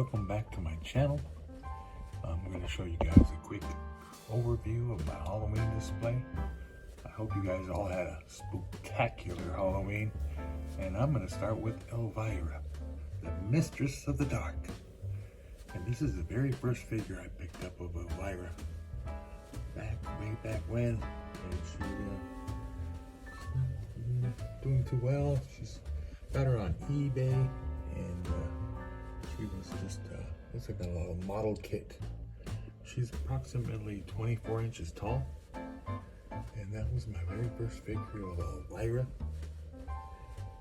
welcome back to my channel. I'm going to show you guys a quick overview of my Halloween display. I hope you guys all had a spectacular Halloween, and I'm going to start with Elvira, the Mistress of the Dark. And this is the very first figure I picked up of Elvira way back when, and she's not doing too well. She's got her on eBay, and she was just looks like a little model kit. She's approximately 24 inches tall, and that was my very first figure of Elvira.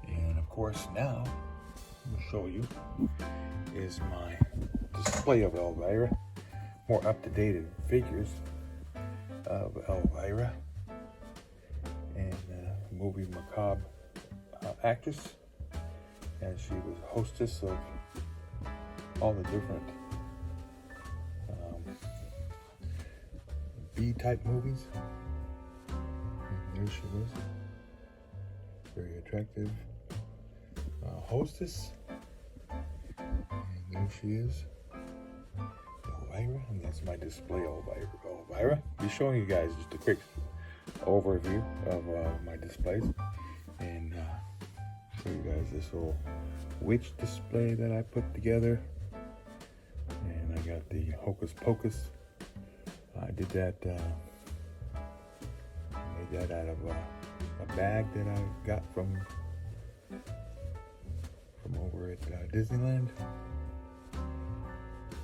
And of course, now I'm gonna show you is my display of Elvira, more up-to-date figures of Elvira, and movie macabre actress, and she was hostess of all the different B-type movies. And there she was, very attractive hostess, and there she is, Elvira, and that's my display of Elvira. I'll be showing you guys just a quick overview of my displays, and show you guys this little witch display that I put together. And I got the Hocus Pocus. I did that, made that out of a bag that I got from over at Disneyland.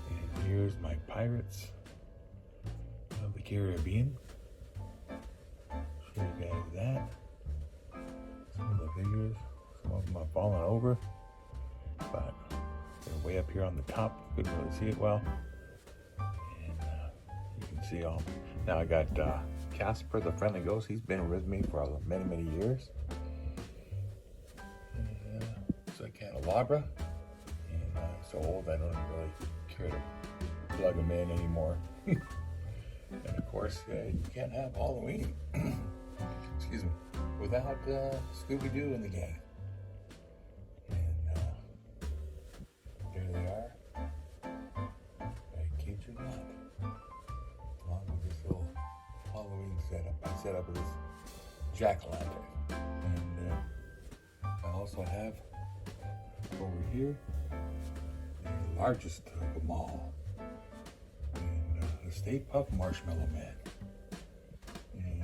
And here's my Pirates of the Caribbean. Show you guys that. Some of the figures, some of them have fallen over, but they're way up here on the top. Couldn't really see it well. And you can see all. Now I got Casper the Friendly Ghost. He's been with me for many years. And it's a candelabra. And so old I don't really care to plug him in anymore. And of course, you can't have Halloween, excuse me, without Scooby-Doo and the gang. And there they are. I kid you not. Along with this little Halloween setup. I set up this jack-o'-lantern. And I also have over here the largest of them all. The Stay Puft Marshmallow Man. And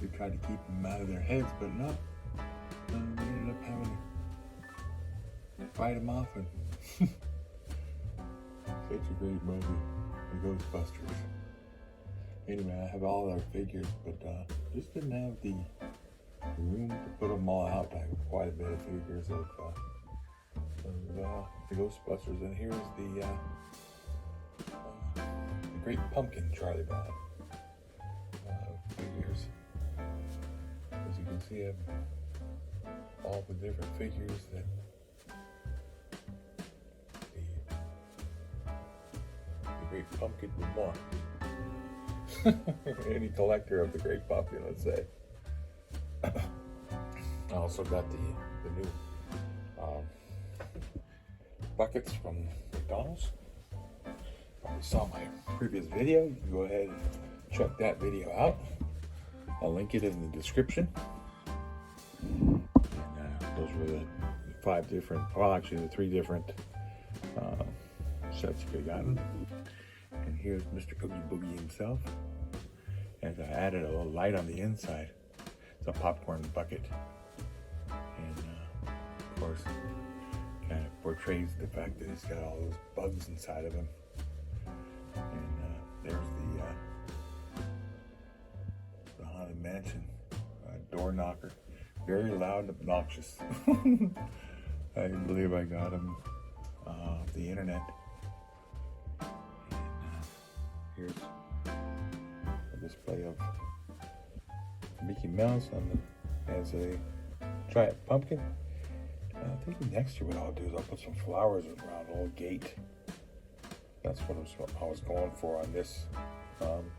we tried to keep them out of their heads, but no. We ended up having to fight them off, and such a great movie, The Ghostbusters. Anyway, I have all their figures, but just didn't have the room to put them all out. I have quite a bit of figures of the Ghostbusters, and here's the Great Pumpkin Charlie Brown figures. As you can see, I have all the different figures that the Great Pumpkin would want. Any collector of the Great Pumpkin, let's say. I also got the new buckets from McDonald's. If you saw my previous video, you can go ahead and check that video out. I'll link it in the description. And those were the 5 different, well actually the 3 different sets you could have gotten. And here's Mr. Oogie Boogie himself. And I added a little light on the inside. It's a popcorn bucket. And of course, kind of portrays the fact that he's got all those bugs inside of him. And there's the Haunted Mansion door knocker. Very loud and obnoxious. I believe I got him off the internet. And here's a display of Mickey Mouse as a giant pumpkin. I think next year what I'll do is I'll put some flowers around a little gate. That's what I was going for on this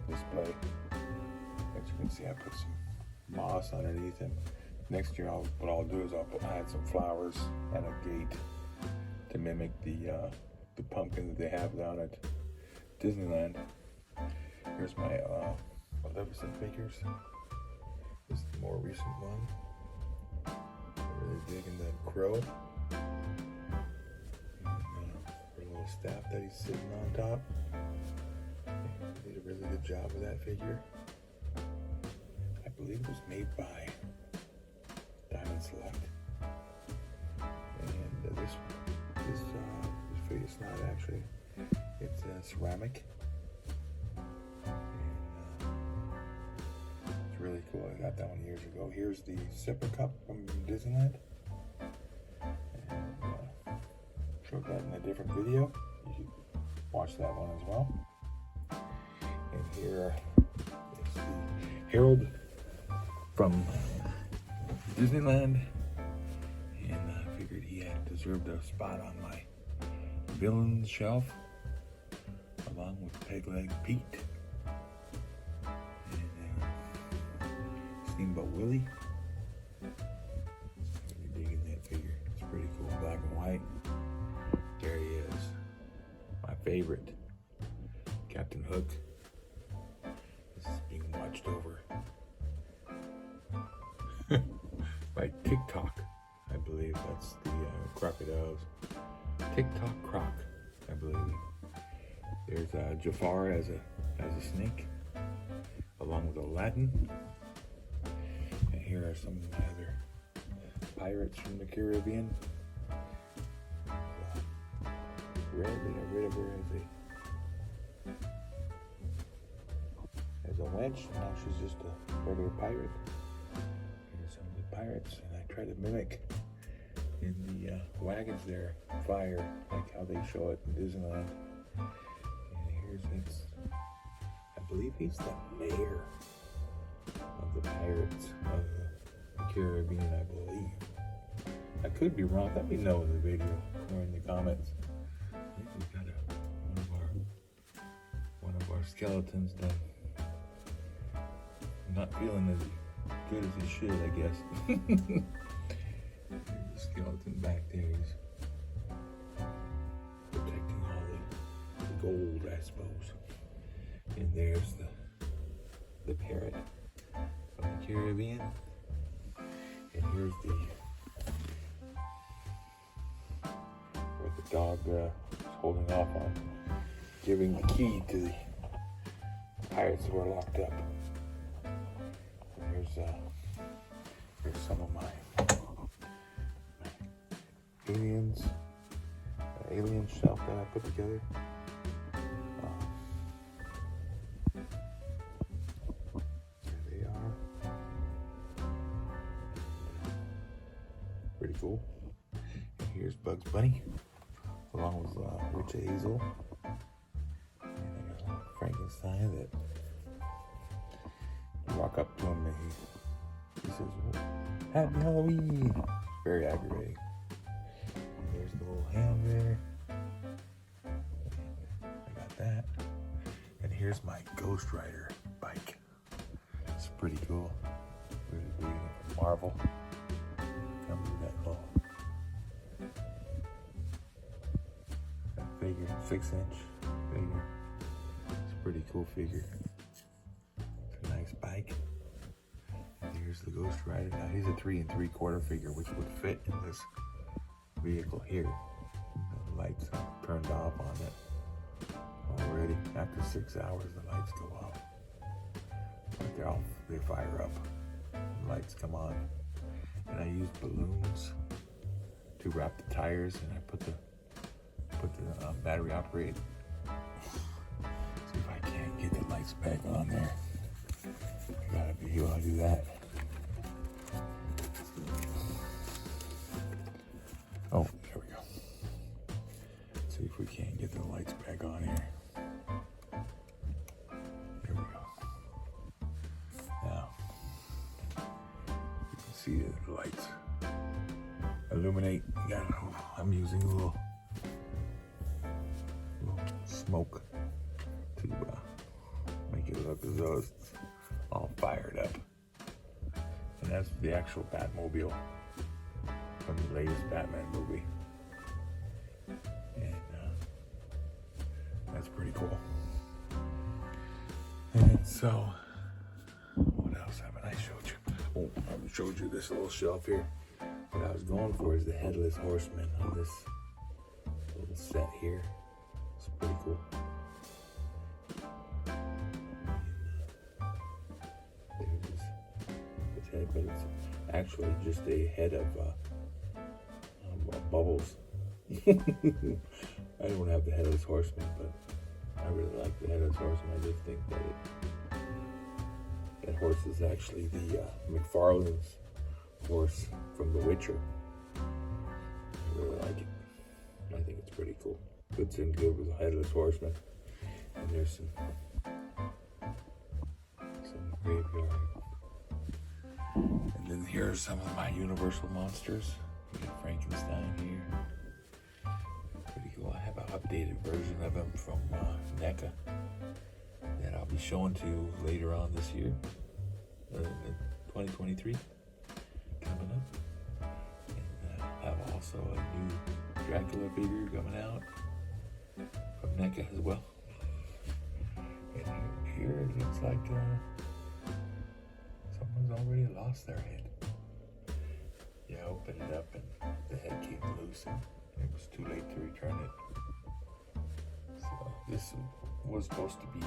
display. As you can see, I put some moss underneath, and next year what I'll do is I'll add some flowers and a gate to mimic the the pumpkin that they have down at Disneyland. Here's my Maleficent figures. This is the more recent one. I'm really digging that crow. And, her little staff that he's sitting on top. They did a really good job with that figure. I believe it was made by Diamond Select. And this figure is not actually, it's ceramic. It's really cool. I got that one years ago. Here's the sipper cup from Disneyland. And showed that in a different video. You should watch that one as well. And here is the Herald from Disneyland. And I figured he had deserved a spot on my villains shelf, along with Peg Leg Pete. Steamboat Willie. Really digging that figure. It's pretty cool, black and white. There he is. My favorite, Captain Hook. This is being watched over by TikTok. I believe that's the crocodiles. TikTok Croc, I believe. There's Jafar as a snake, along with Aladdin. Here are some of my other pirates from the Caribbean. Rarely I rid of her as a wench. Now she's just a regular pirate. Here's some of the pirates, and I try to mimic in the wagons there, fire, like how they show it in Disneyland. And here's this, I believe he's the mayor of the Pirates of the Caribbean, I believe. I could be wrong. Let me know in the video or in the comments. I think we've got one of our skeletons done. Not feeling as good as he should, I guess. There's a skeleton back there. He's protecting all the gold, I suppose. And there's the parrot from the Caribbean. And here's where the dog is holding off on giving the key to the pirates that were locked up. And here's some of my alien shelf that I put together. There they are. Pretty cool. And here's Bugs Bunny, along with Rich Hazel. And I got Frankenstein that you walk up to him and he says, "Happy Halloween." Very aggravating. And there's the little hand there. I got that. And here's my Ghost Rider bike. It's pretty cool. Really digging it from Marvel. Comes with that little figure, 6-inch figure. It's a pretty cool figure. It's a nice bike. And here's the Ghost Rider. Now he's a 3 3/4 figure, which would fit in this vehicle here. The lights are turned off on it already. After 6 hours, the lights go off. But they fire up. The lights come on. And I use balloons to wrap the tires, and I put the battery operated. See if I can't get the lights back on there. I gotta be able to do that. Oh, there we go. Let's see if we can't get the lights back on here. There we go. Now, you can see that the lights illuminate. I'm using a little smoke to make it look as though it's all fired up. And that's the actual Batmobile from the latest Batman movie. And That's pretty cool. And so, what else haven't I showed you? Oh, I showed you this little shelf here. What I was going for is the Headless Horseman on this little set here. It's pretty cool. There's his head, but it's actually just a head of bubbles. I don't have the Headless Horseman, but I really like the Headless Horseman. I just think that that horse is actually the McFarlane's horse from The Witcher. I really like it. I think it's pretty cool. Fits in good with the Headless Horseman. And there's some graveyard. And then here's some of my Universal monsters. We got Frankenstein here. Pretty cool. I have an updated version of him from NECA that I'll be showing to you later on this year, 2023, coming up. And I have also a new Dracula figure coming out from NECA as well. And here it looks like someone's already lost their head. Yeah, I opened it up and the head came loose and it was too late to return it. So this was supposed to be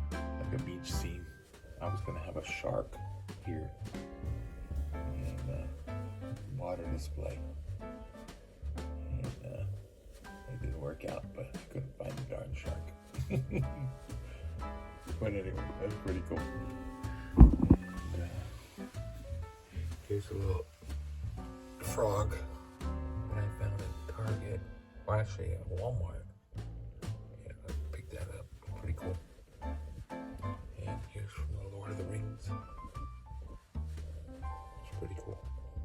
like a beach scene. I was gonna have a shark here and water display. And it didn't work out, but I couldn't find the darn shark. But anyway, that's pretty cool. And here's a little frog that I found at Target. Well, actually at Walmart. Yeah, I picked that up. Pretty cool. And here's from the Lord of the Rings. It's pretty cool.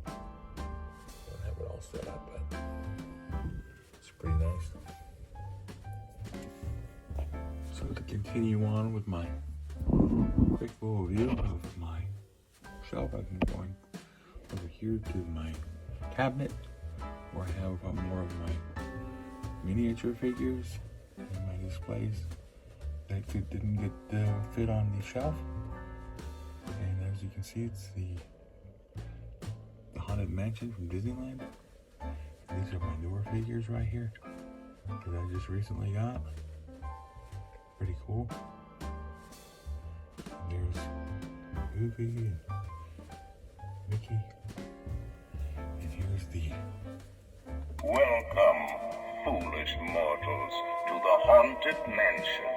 Don't have it all set up, but it's pretty nice. So to continue on with my quick little view of my shelf, I've been going over here to my cabinet where I have more of my miniature figures and my displays that didn't get fit on the shelf. And as you can see, it's the Haunted Mansion from Disneyland. And these are my newer figures right here that I just recently got. Pretty cool. And there's Goofy and Mickey. And here's the Welcome, foolish mortals, to the Haunted Mansion.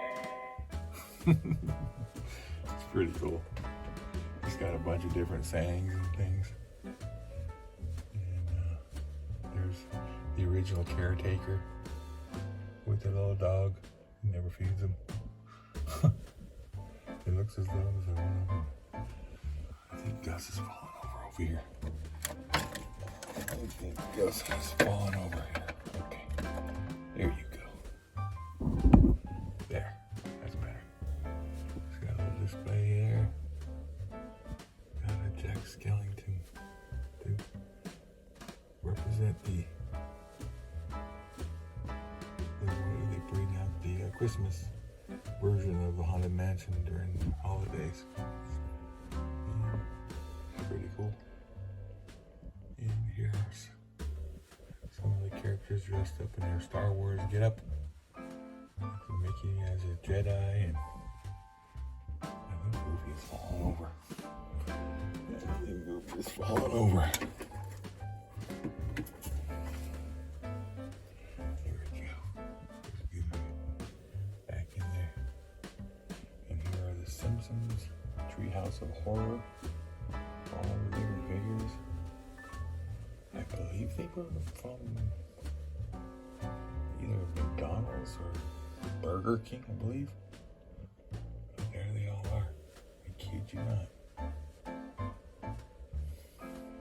It's pretty cool. It's got a bunch of different sayings and things. And there's the original caretaker with the little dog who never feeds him. It looks as though there's one of them. I think Gus is falling over here. I think Gus has fallen over here. Okay. There you go. There. That's better. It's got a little display there. Got a Jack Skellington to represent the way they bring out the Christmas version of the Haunted Mansion during the holidays. It's pretty cool. And here's some of the characters dressed up in their Star Wars getup. Mickey as a Jedi, and I think Goofy is falling over. Yeah, I think Goofy is falling over. There we go. There's Goofy back in there. And here are the Simpsons Treehouse of Horror. All the different figures. I believe they were from either McDonald's or Burger King, I believe. But there they all are. I kid you not.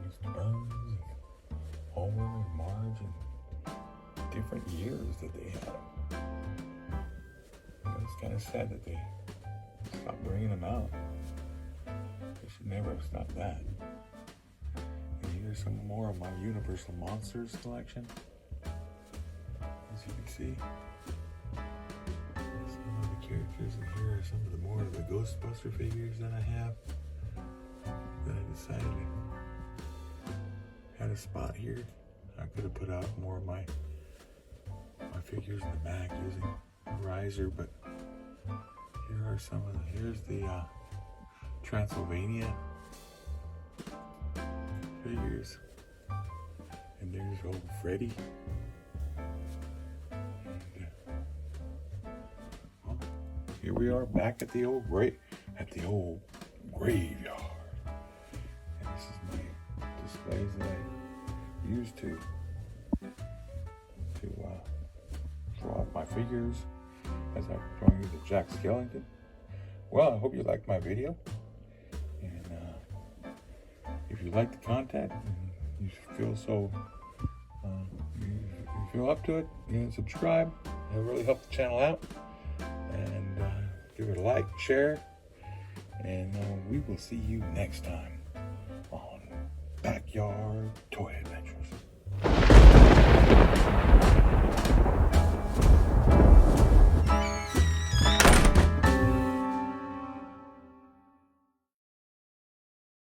Mr. Burns and Homer and Marge and different years that they had. You know, it's kind of sad that they stopped bringing them out. They should never have stopped that. And here's some more of my Universal Monsters collection. As you can see, characters, and here are some of the more of the Ghostbuster figures that I have. That I decided I had a spot here. I could have put out more of my figures in the back using a riser, but here are some of the, here's the Transylvania figures, and there's old Freddy. And, well, here we are back at the old graveyard. And this is my displays that I used to show off my figures as I'm showing you the Jack Skellington. Well, I hope you liked my video, and if you like the content and you feel so you feel up to it, subscribe. It'll really help the channel out, and give it a like, share, and we will see you next time on Backyard Toy Adventures.